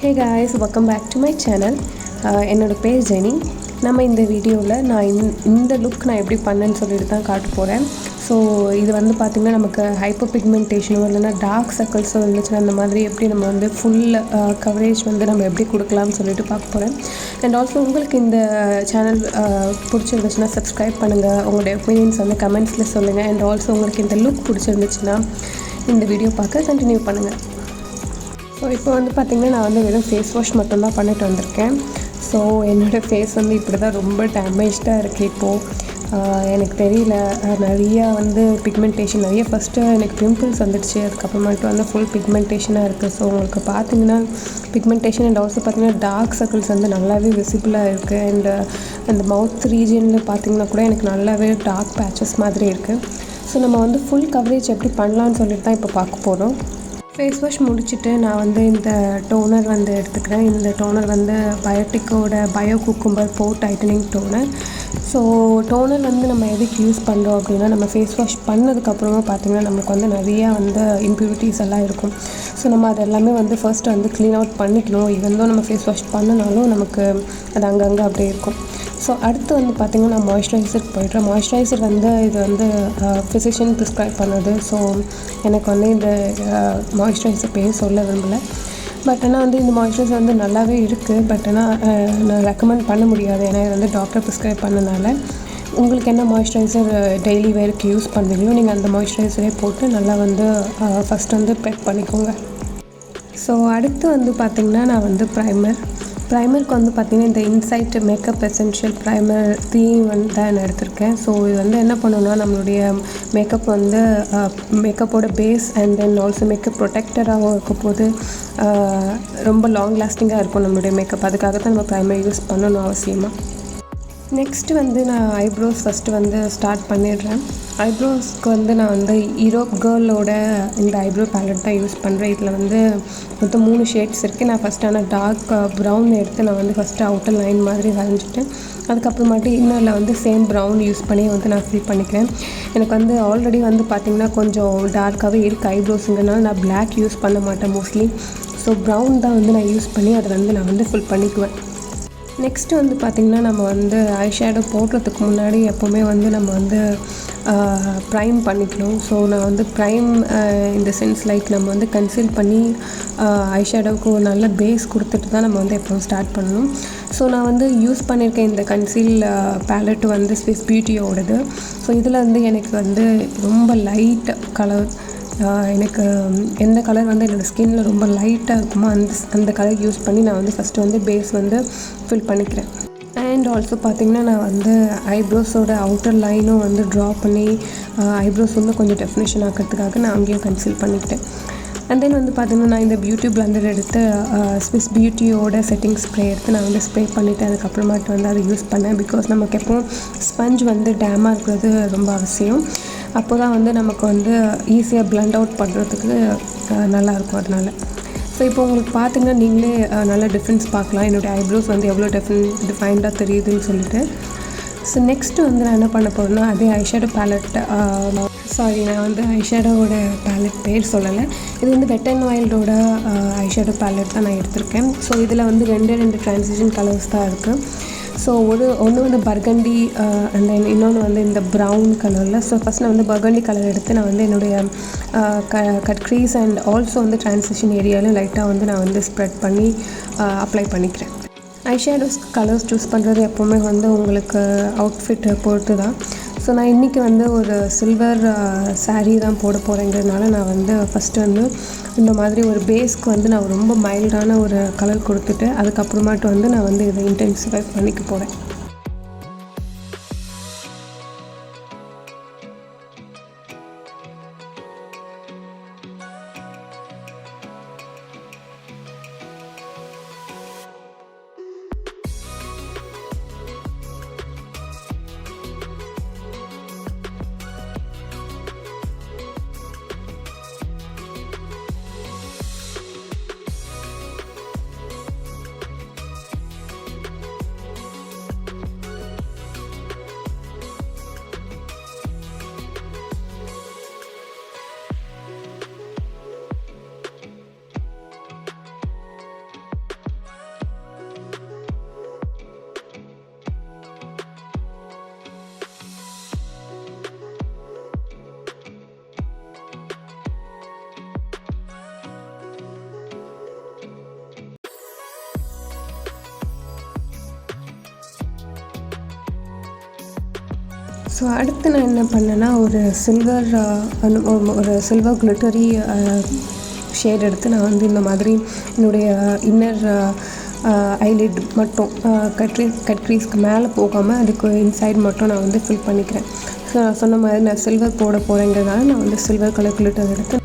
Hey guys, welcome back to my channel. என்னோட பேர் Jenny. நம்ம இந்த வீடியோவில் நான் இந்த லுக் நான் எப்படி பண்ணேன்னு சொல்லிட்டு தான் காட்ட போகிறேன். ஸோ இது வந்து பார்த்திங்கன்னா நமக்கு ஹைப்பர் பிக்மெண்டேஷனோ இல்லைனா டார்க் சர்க்கிள்ஸோ இருந்துச்சுன்னா அந்த மாதிரி எப்படி நம்ம வந்து ஃபுல் கவரேஜ் வந்து நம்ம எப்படி கொடுக்கலாம்னு சொல்லிட்டு பார்க்க போகிறேன். அண்ட் ஆல்சோ உங்களுக்கு இந்த சேனல் பிடிச்சிருந்துச்சுன்னா சப்ஸ்கிரைப் பண்ணுங்கள். உங்களுடைய ஒப்பீனியன்ஸ் வந்து கமெண்ட்ஸில் சொல்லுங்கள். அண்ட் ஆல்சோ உங்களுக்கு இந்த லுக் பிடிச்சிருந்துச்சுன்னா இந்த வீடியோ பார்க்க கண்டினியூ பண்ணுங்கள். ஸோ இப்போ வந்து பார்த்திங்கன்னா நான் வந்து வெறும் ஃபேஸ் வாஷ் மட்டும்தான் பண்ணிட்டு வந்திருக்கேன். ஸோ என்னோடய ஃபேஸ் வந்து இப்படி தான் ரொம்ப டேமேஜ்டாக இருக்குது இப்போது. எனக்கு தெரியல, நிறையா வந்து பிக்மெண்டேஷன் நிறைய ஃபஸ்ட்டு எனக்கு பிம்பிள்ஸ் வந்துடுச்சு. அதுக்கப்புறமேட்டு வந்து ஃபுல் பிக்மெண்டேஷனாக இருக்குது. ஸோ உங்களுக்கு பார்த்திங்கன்னா பிக்மெண்டேஷன் அண்ட் ஆல்சோ பார்த்திங்கன்னா டார்க் சர்க்கிள்ஸ் வந்து நல்லாவே விசிபிளாக இருக்குது. அண்ட் அந்த மவுத் ரீஜனில் பார்த்திங்கன்னா கூட எனக்கு நல்லாவே டார்க் பேச்சஸ் மாதிரி இருக்குது. ஸோ நம்ம வந்து ஃபுல் கவரேஜ் எப்படி பண்ணலான்னு சொல்லிட்டு தான் இப்போ பார்க்க போகிறோம். ஃபேஸ் வாஷ் முடிச்சுட்டு நான் வந்து இந்த டோனர் வந்து எடுத்துக்கிறேன். இந்த டோனர் வந்து பயோட்டிக்கோட பயோ குக்கும்பர் போர் டைட்டனிங் டோனர். ஸோ டோனர் வந்து நம்ம எதுக்கு யூஸ் பண்ணுறோம் அப்படின்னா, நம்ம ஃபேஸ் வாஷ் பண்ணதுக்கப்புறமா பார்த்திங்கன்னா நம்மளுக்கு வந்து நிறையா வந்து இம்ப்யூரிட்டிஸ் எல்லாம் இருக்கும். ஸோ நம்ம அது எல்லாமே வந்து ஃபர்ஸ்ட்டு வந்து க்ளீன் அவுட் பண்ணிக்கணும். ஈவன் தோ நம்ம ஃபேஸ் வாஷ் பண்ணினாலும் நமக்கு அது அங்கங்கே அப்படியே இருக்கும். ஸோ அடுத்து வந்து பார்த்திங்கன்னா நான் மாய்ஸ்சரைசருக்கு போய்ட்றேன். மாய்ஸ்சரைசர் வந்து இது வந்து ஃபிசிஷியன் ப்ரிஸ்கிரைப் பண்ணது. ஸோ எனக்கு வந்து இந்த மாய்ஸ்சரைசர் பேர் சொல்ல விரும்பலை. பட் ஆனால் வந்து இந்த மாய்ஸ்சரைசர் வந்து நல்லாவே இருக்குது. பட் ஆனால் நான் ரெக்கமெண்ட் பண்ண முடியாது, ஏன்னா இது வந்து டாக்டர் ப்ரிஸ்கிரைப் பண்ணனால. உங்களுக்கு என்ன மாய்ஸ்சரைசர் டெய்லி வேருக்கு யூஸ் பண்ணுறீங்களோ நீங்கள் அந்த மாய்ஸ்சரைசரே போட்டு நல்லா வந்து ஃபஸ்ட் வந்து ப்ரெப் பண்ணிக்கோங்க. ஸோ அடுத்து வந்து பார்த்திங்கன்னா நான் வந்து ப்ரைமருக்கு வந்து பார்த்திங்கன்னா இந்த இன்சைட் மேக்கப் எசென்ஷியல் ப்ரைமர் 3 வந்து தான் நான் எடுத்திருக்கேன். ஸோ இது வந்து என்ன பண்ணுன்னா நம்மளுடைய மேக்கப் வந்து மேக்கப்போட base and then also makeup ப்ரொடெக்டராகவும் இருக்க போது ரொம்ப லாங் லாஸ்டிங்காக இருக்கும் நம்மளுடைய மேக்கப். அதுக்காக தான் நம்ம ப்ரைமர் யூஸ் பண்ணணும் அவசியமாக. நெக்ஸ்ட்டு வந்து நான் ஐப்ரோஸ் ஃபஸ்ட்டு வந்து ஸ்டார்ட் பண்ணிடுறேன். ஐப்ரோஸ்க்கு வந்து நான் வந்து யூரோப் கேர்ளோட இந்த ஐப்ரோ பேலட் தான் யூஸ் பண்ணுறேன். இதில் வந்து மொத்தம் 3 ஷேட்ஸ் இருக்குது. நான் ஃபஸ்ட்டு ஆனால் டார்க் ப்ரௌன் எடுத்து நான் வந்து ஃபஸ்ட்டு அவுட்டர் லைன் மாதிரி வரைஞ்சிட்டேன். அதுக்கப்புறமாட்டி இன்னரில் வந்து சேம் ப்ரௌன் யூஸ் பண்ணி வந்து நான் ஃபில் பண்ணிக்கிறேன். எனக்கு வந்து ஆல்ரெடி வந்து பார்த்திங்கன்னா கொஞ்சம் டார்க்காகவே இருக்குது ஐப்ரோஸுங்கிறனால நான் பிளாக் யூஸ் பண்ண மாட்டேன் மோஸ்ட்லி. ஸோ ப்ரௌன் தான் வந்து நான் யூஸ் பண்ணி அதை வந்து நான் வந்து ஃபில் பண்ணிக்குவேன். நெக்ஸ்ட்டு வந்து பார்த்திங்கன்னா நம்ம வந்து ஐ ஷேடோ போடுறதுக்கு முன்னாடி எப்போவுமே வந்து நம்ம வந்து ப்ரைம் பண்ணிக்கணும். ஸோ நான் வந்து ப்ரைம் இந்த சென்ஸ் லைக் நம்ம வந்து கன்சீல் பண்ணி ஐ ஷேடோவுக்கு ஒரு நல்ல பேஸ் கொடுத்துட்டு தான் நம்ம வந்து எப்போவும் ஸ்டார்ட் பண்ணணும். ஸோ நான் வந்து யூஸ் பண்ணியிருக்கேன் இந்த கன்சீல் பேலட் வந்து ஸ்விஸ் பியூட்டியோடது. ஸோ இதில் வந்து எனக்கு வந்து ரொம்ப லைட் கலர், எனக்கு எந்த கலர் வந்து என்னோடய ஸ்கின்னில் ரொம்ப லைட்டாக இருக்குமோ அந்த கலர் யூஸ் பண்ணி நான் வந்து ஃபஸ்ட்டு வந்து பேஸ் வந்து ஃபில் பண்ணிக்கிறேன். அண்ட் ஆல்சோ பார்த்திங்கன்னா நான் வந்து ஐப்ரோஸோட அவுட்டர் லைனும் வந்து ட்ரா பண்ணி ஐப்ரோஸ் வந்து கொஞ்சம் டெஃபினேஷன் ஆக்கிறதுக்காக நான் அங்கேயும் கன்சீல் பண்ணிக்கிட்டேன். அண்ட் தென் வந்து பார்த்திங்கன்னா நான் இந்த பியூட்டி பிளெண்டர் எடுத்து ஸ்விஸ் பியூட்டியோட செட்டிங் ஸ்ப்ரே எடுத்து நான் வந்து ஸ்ப்ரே பண்ணிவிட்டு அதுக்கப்புறமாட்டு வந்து அதை யூஸ் பண்ணேன். பிகாஸ் நமக்கு எப்போவும் ஸ்பஞ்ச் வந்து டேமாக இருக்கிறது ரொம்ப அவசியம். அப்போ தான் வந்து நமக்கு வந்து ஈஸியாக பிளெண்ட் அவுட் பண்ணுறதுக்கு நல்லாயிருக்கும். அதனால் ஸோ இப்போ உங்களுக்கு பார்த்திங்கன்னா நீங்களே நல்ல டிஃப்ரென்ஸ் பார்க்கலாம், என்னுடைய ஐப்ரோஸ் வந்து எவ்வளோ டிஃபைன்டாக தெரியுதுன்னு சொல்லிட்டு. ஸோ நெக்ஸ்ட்டு வந்து நான் என்ன பண்ண போகிறேன்னா அதே ஐஷேடோ பேலட், நான் வந்து ஐஷேடோவோட பேலட் பேர் சொல்லலை. இது வந்து வெட் அண்ட் வைல்டோட ஐஷேடோ பேலட் தான் நான் எடுத்திருக்கேன். ஸோ இதில் வந்து 2 ட்ரான்சிஷன் கலர்ஸ் தான் இருக்குது. ஸோ ஒன்று வந்து பர்கண்டி அண்ட் தென் இன்னொன்று வந்து இந்த ப்ரௌன் கலரில். ஸோ ஃபஸ்ட் நான் வந்து பர்கண்டி கலர் எடுத்து நான் வந்து என்னுடைய கட் க்ரீஸ் அண்ட் ஆல்சோ வந்து ட்ரான்சிஷன் ஏரியாவில் லைட்டாக வந்து நான் வந்து ஸ்ப்ரெட் பண்ணி அப்ளை பண்ணிக்கிறேன். ஐஷேடோஸ் கலர்ஸ் சூஸ் பண்ணுறது எப்போவுமே வந்து உங்களுக்கு அவுட்ஃபிட்டை பொறுத்து தான். ஸோ நான் இன்றைக்கி வந்து ஒரு சில்வர் saree தான் போட போகிறேங்கிறதுனால நான் வந்து ஃபஸ்ட்டு வந்து இந்த மாதிரி ஒரு பேஸ்க்கு வந்து நான் ரொம்ப மைல்டான ஒரு கலர் கொடுத்துட்டு அதுக்கப்புறமாட்டு வந்து நான் வந்து இதை இன்டென்சிஃபை பண்ணிக்க போகிறேன். ஸோ அடுத்து நான் என்ன பண்ணேன்னா ஒரு சில்வர் கிளிட்டரி ஷேட் எடுத்து நான் வந்து இந்த மாதிரி என்னுடைய இன்னர் ஐலிட் மட்டும் கட் க்ரீஸ்க்கு மேலே போகாமல் அதுக்கு இன்சைட் மட்டும் நான் வந்து ஃபில் பண்ணிக்கிறேன். ஸோ நான் சொன்ன மாதிரி நான் சில்வர் போட போகிறேங்கிறதுனால நான் வந்து சில்வர் கலர் கிளிட்டர் எடுத்து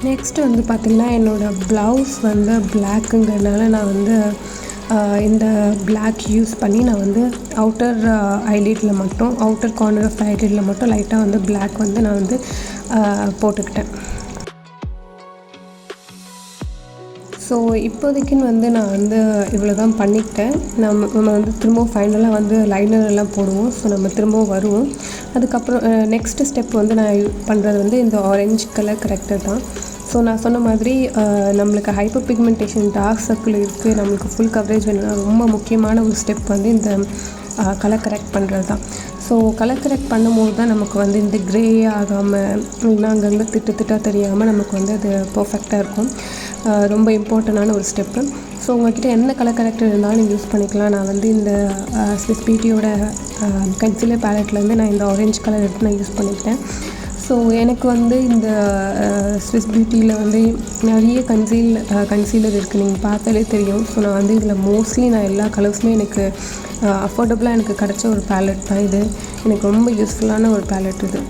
நெக்ஸ்ட்டு வந்து பார்த்திங்கன்னா என்னோடய ப்ளவுஸ் வந்து பிளாக்குங்கிறதுனால நான் வந்து இந்த பிளாக் யூஸ் பண்ணி நான் வந்து அவுட்டர் ஐலிட்டில் மட்டும் அவுட்டர் கார்னர் ஆஃப் ஐலிட்டில் மட்டும் லைட்டாக வந்து பிளாக் வந்து நான் வந்து போட்டுக்கிட்டேன். ஸோ இப்போதைக்குன்னு வந்து நான் வந்து இவ்வளோ தான் பண்ணிக்கிட்டேன். நம்ம வந்து திரும்பவும் ஃபைனலாக வந்து லைனர் எல்லாம் போடுவோம். ஸோ நம்ம திரும்பவும் வருவோம். அதுக்கப்புறம் நெக்ஸ்ட்டு ஸ்டெப் வந்து நான் பண்ணுறது வந்து இந்த ஆரஞ்சு கலர் கரெக்டர் தான். ஸோ நான் சொன்ன மாதிரி நம்மளுக்கு ஹைப்பர் பிக்மெண்டேஷன் டார்க் சர்க்கிள் இருக்குது, நம்மளுக்கு ஃபுல் கவரேஜ் வேணும்னா ரொம்ப முக்கியமான ஒரு ஸ்டெப் வந்து இந்த கலர் கரெக்ட் பண்ணுறது தான். ஸோ கலர் கரெக்ட் பண்ணும்போது தான் நமக்கு வந்து இந்த க்ரே ஆகாமல் இல்லைனா அங்கங்கே திட்டாக தெரியாமல் நமக்கு வந்து அது பர்ஃபெக்டாக இருக்கும். ரொம்ப இம்பார்ட்டண்டான ஒரு ஸ்டெப்பு. ஸோ உங்கள்கிட்ட எந்த கலர் கரெக்டர் இருந்தாலும் நீங்கள் யூஸ் பண்ணிக்கலாம். நான் வந்து இந்த ஸ்விஸ் பியூட்டியோட கன்சீலர் பேலட்லேருந்து நான் இந்த ஆரஞ்சு கலர் எடுத்து நான் யூஸ் பண்ணிக்கிட்டேன். ஸோ எனக்கு வந்து இந்த ஸ்விஸ் பியூட்டியில் வந்து நிறைய கன்சீலர் இருக்குது, நீங்கள் பார்த்தாலே தெரியும். ஸோ நான் வந்து இதில் மோஸ்ட்லி நான் எல்லா கலர்ஸுமே எனக்கு அஃபோர்டபுளாக எனக்கு கிடச்ச ஒரு பேலட் தான் இது. எனக்கு ரொம்ப யூஸ்ஃபுல்லான ஒரு பேலட் இது.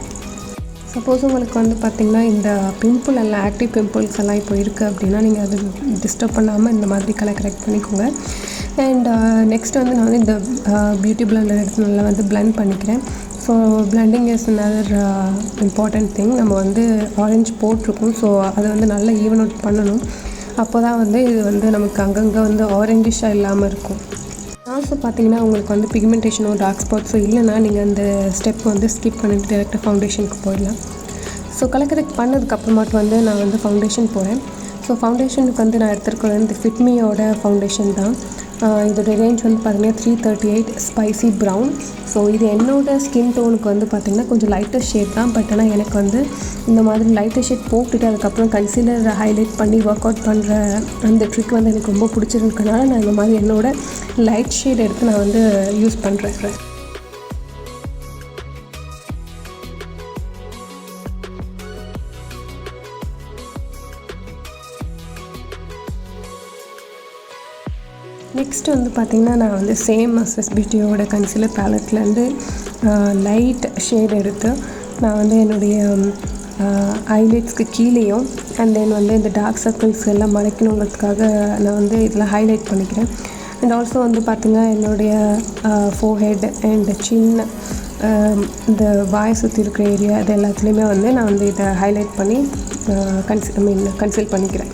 சப்போஸ் உங்களுக்கு வந்து பார்த்திங்கன்னா இந்த பிம்பிள் எல்லாம் ஆக்டிவ் பிம்பிள்ஸ் எல்லாம் இப்போ இருக்குது அப்படின்னா நீங்கள் அது டிஸ்டர்ப் பண்ணாமல் இந்த மாதிரி கலர் கரெக்ட் பண்ணிக்கோங்க. அண்ட் நெக்ஸ்ட் வந்து நான் வந்து இந்த பியூட்டி பிளெண்டர் எடுத்து நல்லா வந்து பிளெண்ட் பண்ணிக்கிறேன். So blending is another important thing. நம்ம வந்து ஆரஞ்சு போட்டிருக்கோம், ஸோ அதை வந்து நல்லா ஈவன் அவுட் பண்ணணும். அப்போ தான் வந்து இது வந்து நமக்கு அங்கங்கே வந்து ஆரஞ்சிஷாக இல்லாமல் இருக்கும். ஆல்சோ பார்த்தீங்கன்னா உங்களுக்கு வந்து பிக்மெண்டேஷனோ டார்க் ஸ்பாட்ஸோ இல்லைனா நீங்கள் அந்த ஸ்டெப் வந்து ஸ்கிப் பண்ணிட்டு டேரெக்டாக ஃபவுண்டேஷனுக்கு போயிடலாம். ஸோ கலர் கரெக்ட் பண்ணதுக்கப்புறமாட்டு வந்து நான் வந்து ஃபவுண்டேஷன் போகிறேன். ஸோ ஃபவுண்டேஷனுக்கு வந்து நான் எடுத்துருக்கிறது வந்து ஃபிட்மியோட ஃபவுண்டேஷன் தான். இதோட ரேஞ்ச் வந்து பார்த்திங்கன்னா 338 ஸ்பைசி ப்ரௌன். ஸோ இது என்னோடய ஸ்கின் டோனுக்கு வந்து பார்த்திங்கன்னா கொஞ்சம் லைட்டர் ஷேட் தான். பட் ஆனால் எனக்கு வந்து இந்த மாதிரி லைட்டர் ஷேட் போட்டுட்டு அதுக்கப்புறம் கன்சீலர் ஹைலைட் பண்ணி ஒர்க் அவுட் பண்ணுற அந்த ட்ரிக் வந்து எனக்கு ரொம்ப பிடிச்சிருக்கனால நான் இந்த மாதிரி என்னோடய லைட் ஷேட் எடுத்து நான் வந்து யூஸ் பண்ணுறேன். நெக்ஸ்ட்டு வந்து பார்த்திங்கன்னா நான் வந்து சேம் ஸ்விஸ் பியூட்டியோட கன்சீலர் பேலட்லேருந்து லைட் ஷேட் எடுத்து நான் வந்து என்னுடைய ஐலைட்ஸ்க்கு கீழேயும் அண்ட் தென் வந்து இந்த டார்க் சர்க்கிள்ஸ் எல்லாம் மறைக்கணுங்கிறதுக்காக நான் வந்து இதில் ஹைலைட் பண்ணிக்கிறேன். அண்ட் ஆல்சோ வந்து பார்த்திங்கன்னா என்னுடைய ஃபோர்ஹெட் அண்ட் சின்ன இந்த வாய் சுற்றி இருக்கிற ஏரியா இது எல்லாத்துலேயுமே வந்து நான் வந்து இதை ஹைலைட் பண்ணி கன்சீல் பண்ணிக்கிறேன்.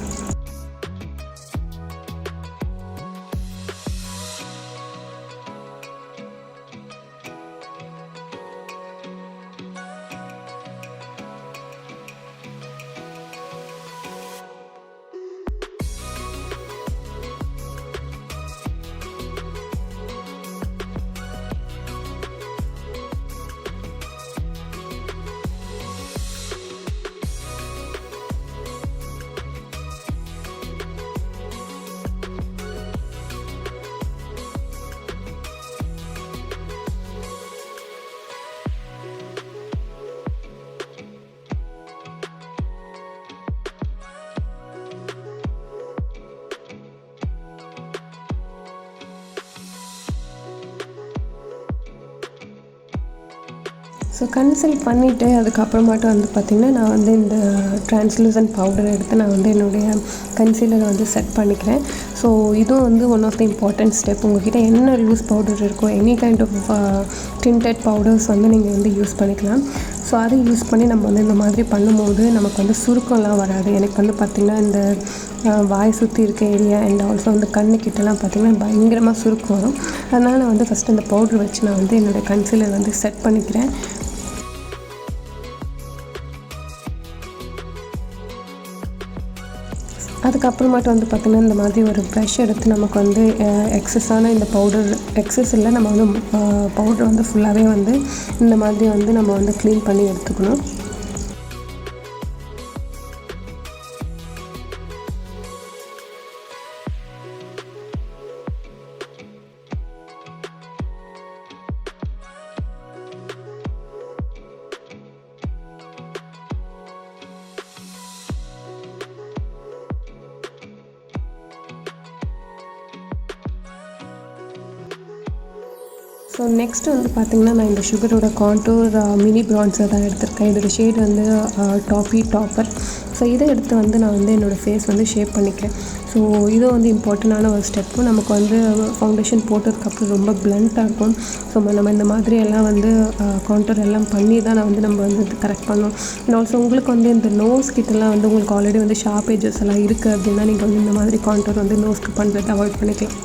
ஸோ கன்சீல் பண்ணிவிட்டு அதுக்கப்புறமாட்டு வந்து பார்த்திங்கன்னா நான் வந்து இந்த ட்ரான்ஸ்லூசன்ட் பவுடர் எடுத்து நான் வந்து என்னுடைய கன்சீலரை வந்து செட் பண்ணிக்கிறேன். ஸோ இதுவும் வந்து one of the important step. உங்கள்கிட்ட என்ன லூஸ் பவுடர் இருக்கோ any kind of tinted powders வந்து நீங்கள் வந்து யூஸ் பண்ணிக்கலாம். ஸோ அதை யூஸ் பண்ணி நம்ம வந்து இந்த மாதிரி பண்ணும்போது நமக்கு வந்து சுருக்கம்லாம் வராது. எனக்கு வந்து பார்த்திங்கன்னா இந்த வாய் சுற்றி இருக்க ஏரியா அண்ட் ஆல்சோ வந்து கண்ணுக்கிட்டலாம் பார்த்திங்கன்னா பயங்கரமாக சுருக்கம் வரும். அதனால் நான் வந்து ஃபஸ்ட்டு அந்த பவுட்ரு வச்சு நான் வந்து என்னோடய கன்சீலர் வந்து செட் பண்ணிக்கிறேன். அதுக்கப்புறமாட்டு வந்து பார்த்திங்கன்னா இந்த மாதிரி ஒரு ப்ரஷ் எடுத்து நமக்கு வந்து எக்ஸஸான இந்த பவுடர் எக்ஸஸ் இல்லை, நம்ம வந்து பவுடர் வந்து ஃபுல்லாகவே வந்து இந்த மாதிரி வந்து நம்ம வந்து க்ளீன் பண்ணி எடுத்துக்கணும். ஸோ நெக்ஸ்ட்டு வந்து பார்த்திங்கன்னா நான் இந்த சுகரோட கான்டூர் மினி ப்ரான்ஸர் தான் எடுத்திருக்கேன். இதோட ஷேட் வந்து டாப்பர். ஸோ இதை எடுத்து வந்து நான் வந்து என்னோடய ஃபேஸ் வந்து ஷேப் பண்ணிக்கிறேன். ஸோ இது வந்து இம்பார்ட்டண்டான ஒரு ஸ்டெப்பு. நமக்கு வந்து ஃபவுண்டேஷன் போட்டதுக்கப்புறம் ரொம்ப பிளண்ட்டாக இருக்கும். ஸோ நம்ம இந்த மாதிரி எல்லாம் வந்து கான்டூர் எல்லாம் பண்ணி தான் நம்ம வந்து கரெக்ட் பண்ணோம். அண்ட் ஆல்சோ உங்களுக்கு வந்து இந்த நோஸ் கிட்டலாம் வந்து உங்களுக்கு ஆல்ரெடி வந்து ஷார்ப் ஏஜஸ் எல்லாம் இருக்குது அப்படின்னா நீங்கள் வந்து இந்த மாதிரி கான்டூர் வந்து நோஸ்க்கு பண்ணுறது அவாய்ட் பண்ணிக்கலாம்.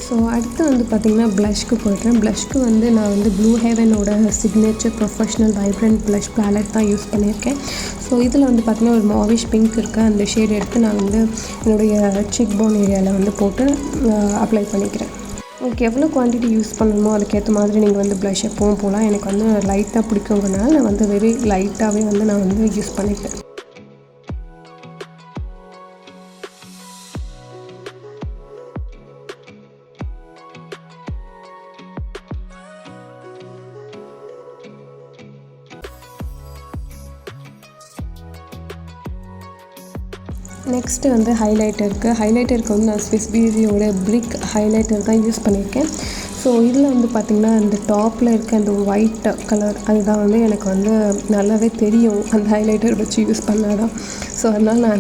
ஸோ அடுத்து வந்து பார்த்திங்கன்னா ப்ளஷ்க்கு போய்ட்டேன். ப்ளஷ்க்கு வந்து நான் வந்து ப்ளூ ஹெவனோட signature professional vibrant blush palette தான் யூஸ் பண்ணியிருக்கேன். ஸோ இதில் வந்து பார்த்திங்கன்னா ஒரு மாவிஷ் பிங்க் இருக்குது. அந்த ஷேட் எடுத்து நான் வந்து என்னுடைய செக் போன் ஏரியாவில் வந்து போட்டு அப்ளை பண்ணிக்கிறேன். உங்களுக்கு எவ்வளோ குவான்டிட்டி யூஸ் பண்ணணுமோ அதுக்கேற்ற மாதிரி நீங்கள் வந்து ப்ளஷ் எப்பவும் போகலாம். எனக்கு வந்து லைட்டாக பிடிக்குங்கிறனால நான் வந்து வெரி லைட்டாகவே வந்து நான் வந்து யூஸ் பண்ணிக்கிறேன். நெக்ஸ்ட்டு வந்து ஹைலைட்டருக்கு வந்து நான் ஸ்விஸ் பியூட்டியோட பிரிக் ஹைலைட்டர் தான் யூஸ் பண்ணியிருக்கேன். ஸோ இதில் வந்து பார்த்திங்கன்னா அந்த டாப்பில் இருக்க அந்த ஒயிட் கலர் அதுதான் வந்து எனக்கு வந்து நல்லாவே தெரியும் அந்த ஹைலைட்டர் வச்சு யூஸ் பண்ணாதான். ஸோ அதனால் நான்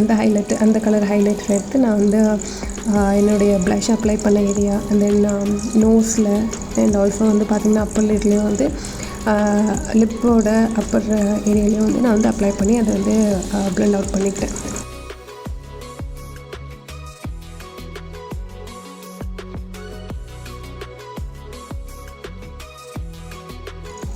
அந்த கலர் ஹைலைட்டர் எடுத்து நான் வந்து என்னுடைய ப்ளஷ் அப்ளை பண்ண ஏரியா அண்ட் தென் நோஸில் அண்ட் ஆல்சோ வந்து பார்த்திங்கன்னா அப்பர் லிட்லேயும் வந்து லிப்போட அப்பர் ஏரியாலையும் வந்து நான் வந்து அப்ளை பண்ணி அதை வந்து ப்ளெண்ட் அவுட் பண்ணிக்கிட்டேன்.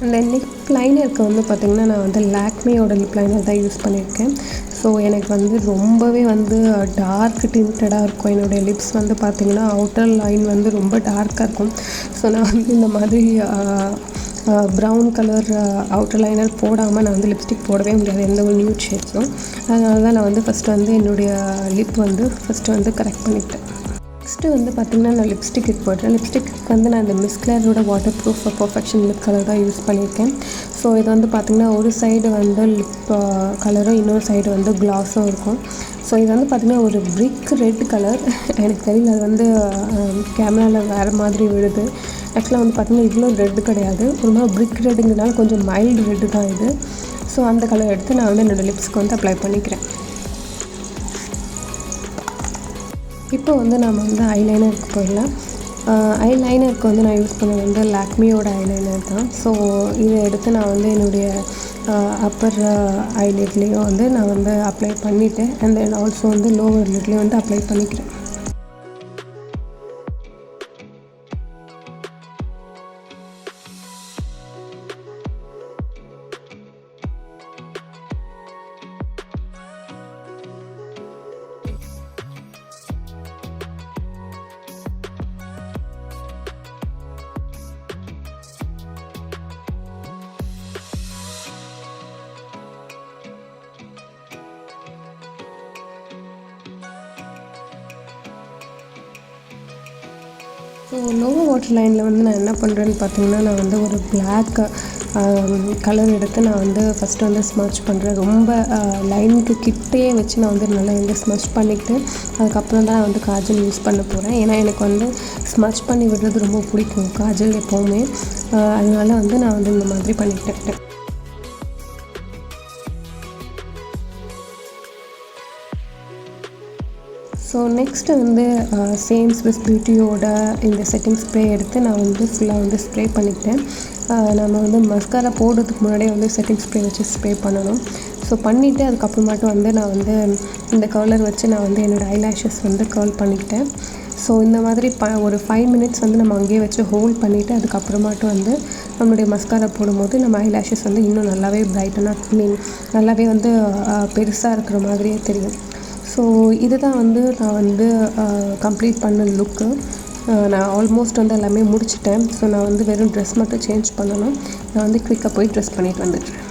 அந்த லிப் லைனருக்கு வந்து பார்த்திங்கன்னா நான் வந்து லாக்மியோட லிப் லைனர் தான் யூஸ் பண்ணியிருக்கேன். ஸோ எனக்கு வந்து ரொம்பவே வந்து டார்க் டிண்டடாக இருக்கும். என்னுடைய லிப்ஸ் வந்து பார்த்திங்கன்னா அவுட்டர் லைன் வந்து ரொம்ப டார்க்காக இருக்கும். ஸோ நான் வந்து இந்த மாதிரி ப்ரௌன் கலர் அவுட்டர் லைனர் போடாமல் நான் வந்து லிப்ஸ்டிக் போடவே முடியாது எந்த ஒரு நியூட் ஷேட்ஸும். அதனால தான் நான் வந்து ஃபஸ்ட்டு வந்து என்னுடைய லிப் வந்து ஃபஸ்ட்டு வந்து கரெக்ட் பண்ணிக்கிட்டேன். நெக்ஸ்ட்டு வந்து பார்த்திங்கன்னா நான் லிப்ஸ்டிக்கு போடுறேன். லிப்ஸ்டிக்கு வந்து நான் இந்த மிஸ் கிளரோட waterproof perfection lip colour தான் யூஸ் பண்ணியிருக்கேன். ஸோ இது வந்து பார்த்திங்கன்னா ஒரு சைடு வந்து லிப் கலரும் இன்னொரு சைடு வந்து க்ளாஸும் இருக்கும். ஸோ இது வந்து பார்த்திங்கன்னா ஒரு பிரிக் ரெட் கலர். எனக்கு தெரியல, அது வந்து கேமராவில் வேறு மாதிரி விழுது. ஆக்சுவலாக வந்து பார்த்திங்கன்னா இவ்வளோ ரெட்டு கிடையாது, ஒரு மாதிரி பிரிக் ரெட்டுங்கிறனால கொஞ்சம் மைல்டு ரெட்டு தான் இது. ஸோ அந்த கலர் எடுத்து நான் வந்து என்னோடய லிப்ஸ்க்கு வந்து அப்ளை பண்ணிக்கிறேன். இப்போ வந்து நம்ம வந்து ஐலைனருக்கு போயிடலாம். ஐலைனருக்கு வந்து நான் யூஸ் பண்ணது வந்து லாக்மியோட ஐலைனர் தான். ஸோ இதை எடுத்து நான் வந்து என்னுடைய அப்பர் ஐலிட்லேயும் வந்து நான் வந்து அப்ளை பண்ணிவிட்டேன். அண்ட் தென் ஆல்சோ வந்து லோவர் லிட்லேயும் வந்து அப்ளை பண்ணிக்கிறேன். ஸோ லோவர் வாட்டர் லைனில் வந்து நான் என்ன பண்ணுறேன்னு பார்த்தீங்கன்னா, நான் வந்து ஒரு பிளாக் கலர் எடுத்து நான் வந்து ஃபஸ்ட்டு வந்து ஸ்மட்ச் பண்ணுறேன். ரொம்ப லைனுக்கு கிட்டேயே வச்சு நான் வந்து நல்லா வந்து ஸ்மட்ச் பண்ணிவிட்டு அதுக்கப்புறம் தான் நான் வந்து காஜல் யூஸ் பண்ண போகிறேன். ஏன்னா எனக்கு வந்து ஸ்மட்ச் பண்ணி விடுறது ரொம்ப பிடிக்கும் காஜல் எப்போவுமே. அதனால வந்து நான் வந்து இந்த மாதிரி பண்ணிக்கிட்டேன். ஸோ நெக்ஸ்ட்டு வந்து சேம் ஸ்விஸ் பியூட்டியோட இந்த செட்டிங் ஸ்ப்ரே எடுத்து நான் வந்து ஃபுல்லாக வந்து ஸ்ப்ரே பண்ணிக்கிட்டேன். நம்ம வந்து மஸ்காரா போடுறதுக்கு முன்னாடியே வந்து செட்டிங் ஸ்ப்ரே வச்சு ஸ்ப்ரே பண்ணணும். ஸோ பண்ணிவிட்டு அதுக்கப்புறமாட்டும் வந்து நான் வந்து இந்த கர்லர் வச்சு நான் வந்து என்னோடய ஐலாஷஸ் வந்து கர்ல் பண்ணிக்கிட்டேன். ஸோ இந்த மாதிரி ஒரு 5 மினிட்ஸ் வந்து நம்ம அங்கேயே வச்சு ஹோல்ட் பண்ணிவிட்டு அதுக்கப்புறமாட்டும் வந்து நம்மளுடைய மஸ்காரா போடும்போது நம்ம ஐலாஷஸ் வந்து இன்னும் நல்லாவே பிரைட்டனாக நல்லாவே வந்து பெருசாக இருக்கிற மாதிரியே தெரியும். ஸோ இதுதான் வந்து நான் வந்து கம்ப்ளீட் பண்ண லுக்கு. நான் ஆல்மோஸ்ட் வந்து எல்லாமே முடிச்சிட்டேன். ஸோ நான் வந்து வெறும் ட்ரெஸ் மட்டும் சேஞ்ச் பண்ணணும். நான் வந்து குயிக்காக போய் ட்ரெஸ் பண்ணிட்டு வந்துடுறேன்.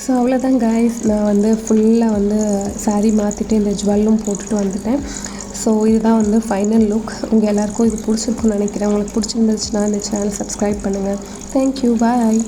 ஸோ அவ்வளோதான் கைஸ், நான் வந்து ஃபுல்லாக வந்து சாரீ மாற்றிட்டு இந்த ஜுவல்லும் போட்டுட்டு வந்துட்டேன். ஸோ இதுதான் வந்து ஃபைனல் லுக். உங்கள் எல்லாேருக்கும் இது பிடிச்சிருக்குன்னு நினைக்கிறேன். உங்களுக்கு பிடிச்சிருந்துச்சுன்னா இந்த சேனல் சப்ஸ்கிரைப் பண்ணுங்கள். தேங்க்யூ, பாய்.